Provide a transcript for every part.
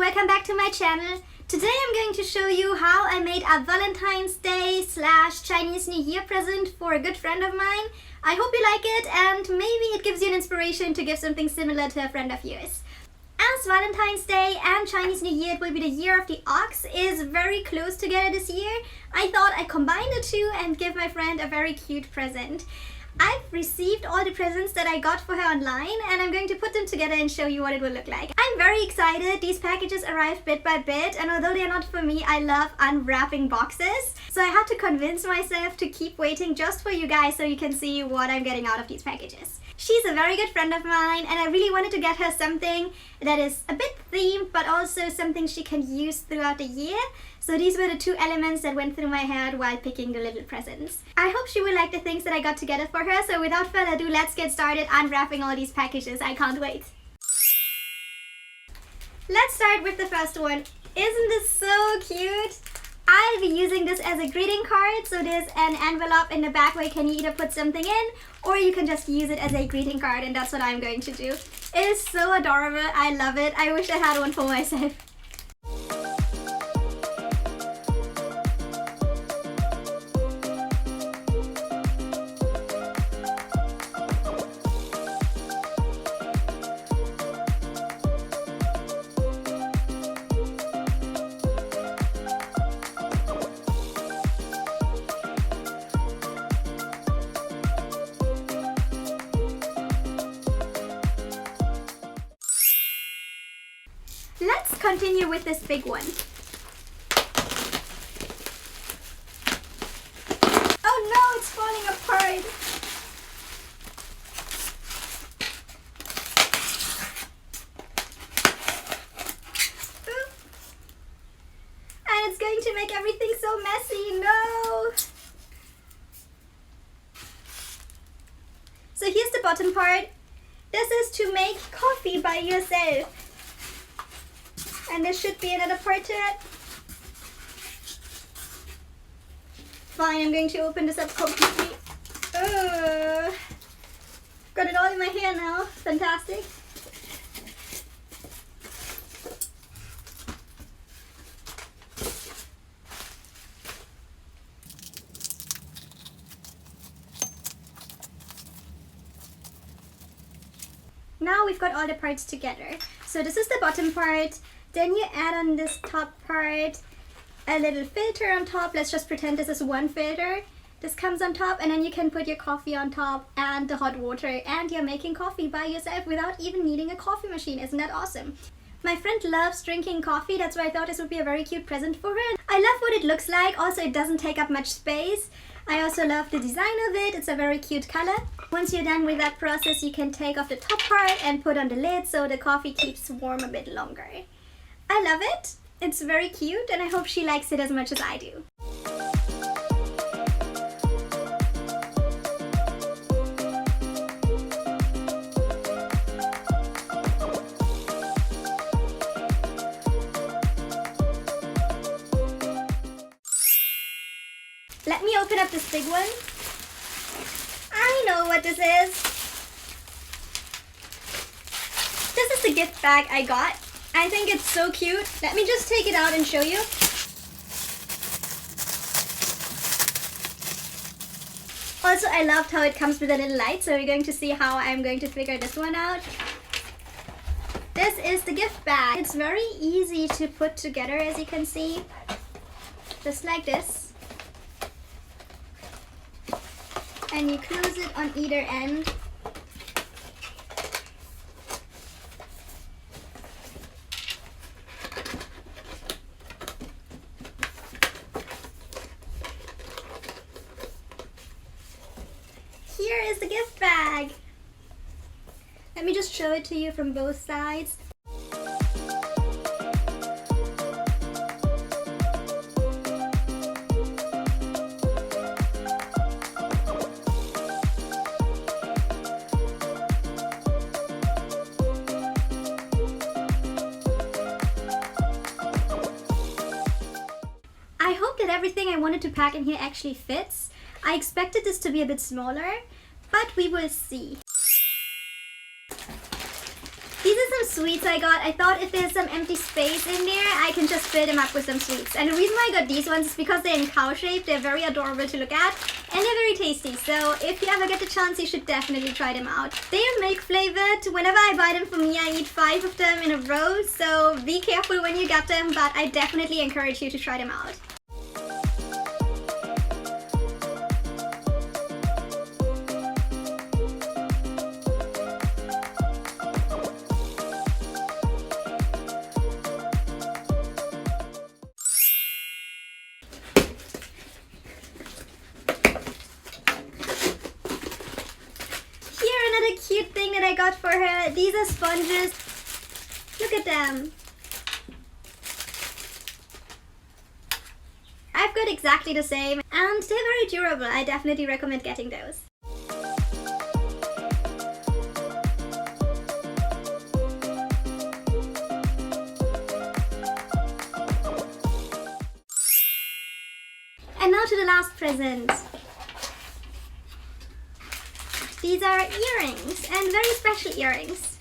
welcome back to my channel. Today I'm going to show you how I made a Valentine's Day / Chinese New Year present for a good friend of mine. I hope you like it and maybe it gives you an inspiration to give something similar to a friend of yours. As Valentine's Day and Chinese New Year, it will be the year of the ox, is very close together this year, I thought I'd combine the two and give my friend a very cute present. I've received all the presents that I got for her online and I'm going to put them together and show you what it will look like. I'm very excited. These packages arrived bit by bit and although they are not for me, I love unwrapping boxes. So I had to convince myself to keep waiting just for you guys so you can see what I'm getting out of these packages. She's a very good friend of mine and I really wanted to get her something that is a bit themed but also something she can use throughout the year. So these were the two elements that went through my head while picking the little presents. I hope she will like the things that I got together for her, so without further ado, let's get started unwrapping all these packages. I can't wait. Let's start with the first one. Isn't this so cute? I'll be using this as a greeting card, so there's an envelope in the back where you can either put something in or you can just use it as a greeting card, and that's what I'm going to do. It is so adorable. I love it. I wish I had one for myself. Let's continue with this big one. Oh no, it's falling apart. Ooh. And it's going to make everything so messy. No. So here's the bottom part. This is to make coffee by yourself. And there should be another part to it. Fine, I'm going to open this up completely. Got it all in my hair now. Fantastic. Now we've got all the parts together. So this is the bottom part. Then you add on this top part a little filter on top. Let's just pretend this is one filter. This comes on top and then you can put your coffee on top and the hot water and you're making coffee by yourself without even needing a coffee machine. Isn't that awesome? My friend loves drinking coffee. That's why I thought this would be a very cute present for her. I love what it looks like. Also, it doesn't take up much space. I also love the design of it. It's a very cute color. Once you're done with that process, you can take off the top part and put on the lid so the coffee keeps warm a bit longer. I love it. It's very cute and I hope she likes it as much as I do. Let me open up this big one. I know what this is. This is the gift bag I got. I think it's so cute. Let me just take it out and show you. Also, I loved how it comes with a little light, so we're going to see how I'm going to figure this one out. This is the gift bag. It's very easy to put together, as you can see. Just like this. And you close it on either end. Here is the gift bag. Let me just show it to you from both sides. I hope that everything I wanted to pack in here actually fits. I expected this to be a bit smaller, but we will see. These are some sweets I got, I thought if there's some empty space in there, I can just fill them up with some sweets. And the reason why I got these ones is because they're in cow shape. They're very adorable to look at, and they're very tasty. So if you ever get the chance, you should definitely try them out. They are milk flavored. Whenever I buy them for me, I eat 5 of them in a row. So be careful when you get them, but I definitely encourage you to try them out. Cute thing that I got for her. These are sponges. Look at them. I've got exactly the same, and they're very durable. I definitely recommend getting those. And now to the last present. These are earrings, and very special earrings.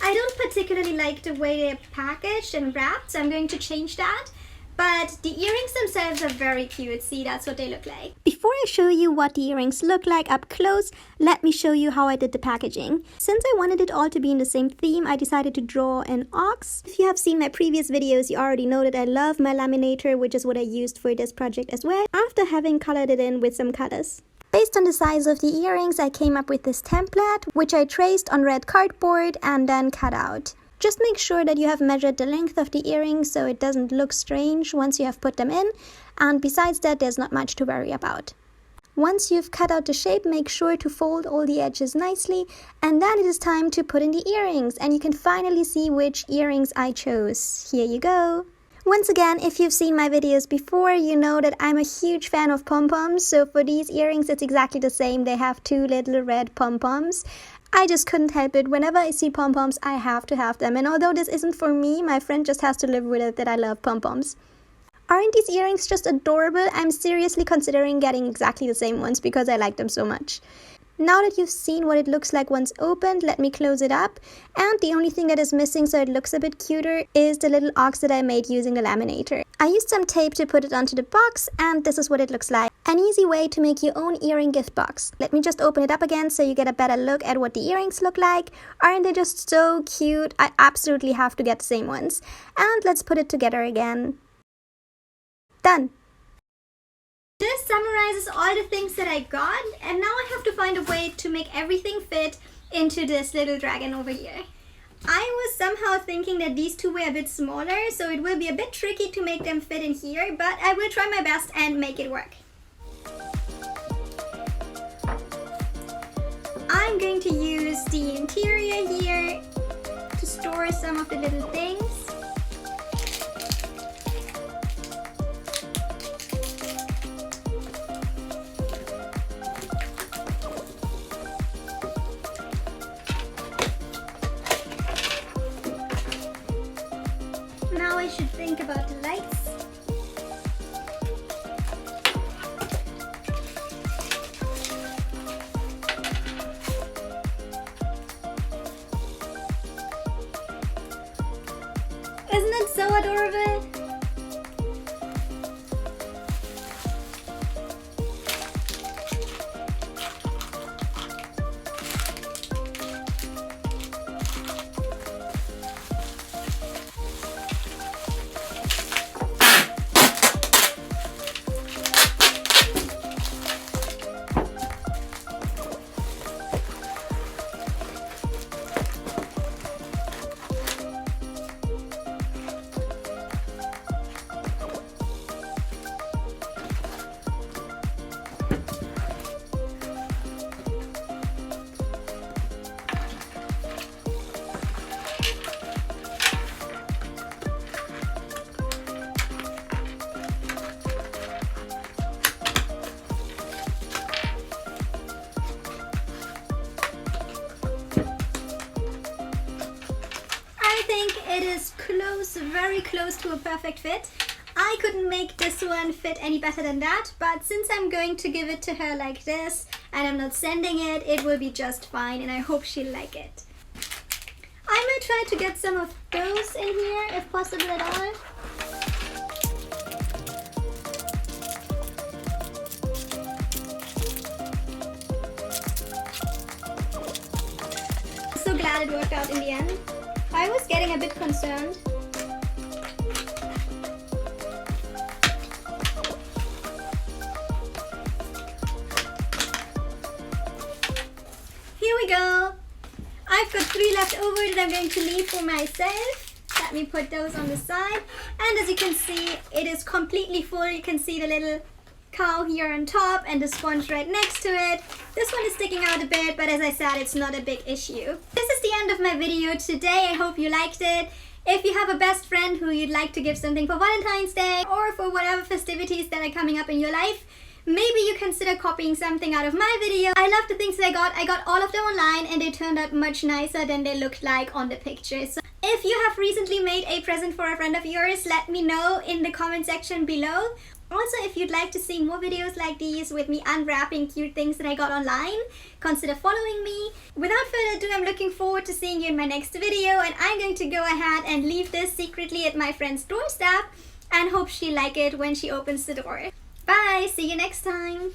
I don't particularly like the way they're packaged and wrapped, so I'm going to change that. But the earrings themselves are very cute. See, that's what they look like. Before I show you what the earrings look like up close, let me show you how I did the packaging. Since I wanted it all to be in the same theme, I decided to draw an ox. If you have seen my previous videos, you already know that I love my laminator, which is what I used for this project as well, after having colored it in with some colors. Based on the size of the earrings, I came up with this template, which I traced on red cardboard and then cut out. Just make sure that you have measured the length of the earrings so it doesn't look strange once you have put them in, and besides that, there's not much to worry about. Once you've cut out the shape, make sure to fold all the edges nicely, and then it is time to put in the earrings, and you can finally see which earrings I chose. Here you go! Once again, if you've seen my videos before, you know that I'm a huge fan of pom-poms, so for these earrings it's exactly the same. They have 2 little red pom-poms. I just couldn't help it. Whenever I see pom-poms, I have to have them, and although this isn't for me, my friend just has to live with it that I love pom-poms. Aren't these earrings just adorable? I'm seriously considering getting exactly the same ones because I like them so much. Now that you've seen what it looks like once opened, let me close it up. And the only thing that is missing so it looks a bit cuter is the little ox that I made using a laminator. I used some tape to put it onto the box, and this is what it looks like. An easy way to make your own earring gift box. Let me just open it up again so you get a better look at what the earrings look like. Aren't they just so cute? I absolutely have to get the same ones. And let's put it together again. Done! This summarizes all the things that I got, and now I have to find a way to make everything fit into this little dragon over here. I was somehow thinking that these two were a bit smaller, so it will be a bit tricky to make them fit in here, but I will try my best and make it work. I'm going to use the interior here to store some of the little things. Now I should think about the lights. Isn't it so adorable? It is close, very close to a perfect fit. I couldn't make this one fit any better than that, but since I'm going to give it to her like this and I'm not sending it, it will be just fine, and I hope she'll like it. I I might try to get some of those in here if possible at all. So glad it worked out in the end. I was getting a bit concerned. Here we go. I've got 3 left over that I'm going to leave for myself. Let me put those on the side. And as you can see, it is completely full. You can see the little cow here on top and the sponge right next to it. This one is sticking out a bit, but as I said, it's not a big issue. This is the end of my video today. I hope you liked it. If you have a best friend who you'd like to give something for Valentine's Day or for whatever festivities that are coming up in your life, maybe you consider copying something out of my video. I love the things that I got. I got all of them online and they turned out much nicer than they looked like on the pictures. So if you have recently made a present for a friend of yours, let me know in the comment section below. Also, if you'd like to see more videos like these with me unwrapping cute things that I got online, consider following me. Without further ado, I'm looking forward to seeing you in my next video, and I'm going to go ahead and leave this secretly at my friend's doorstep and hope she'll like it when she opens the door. Bye! See you next time!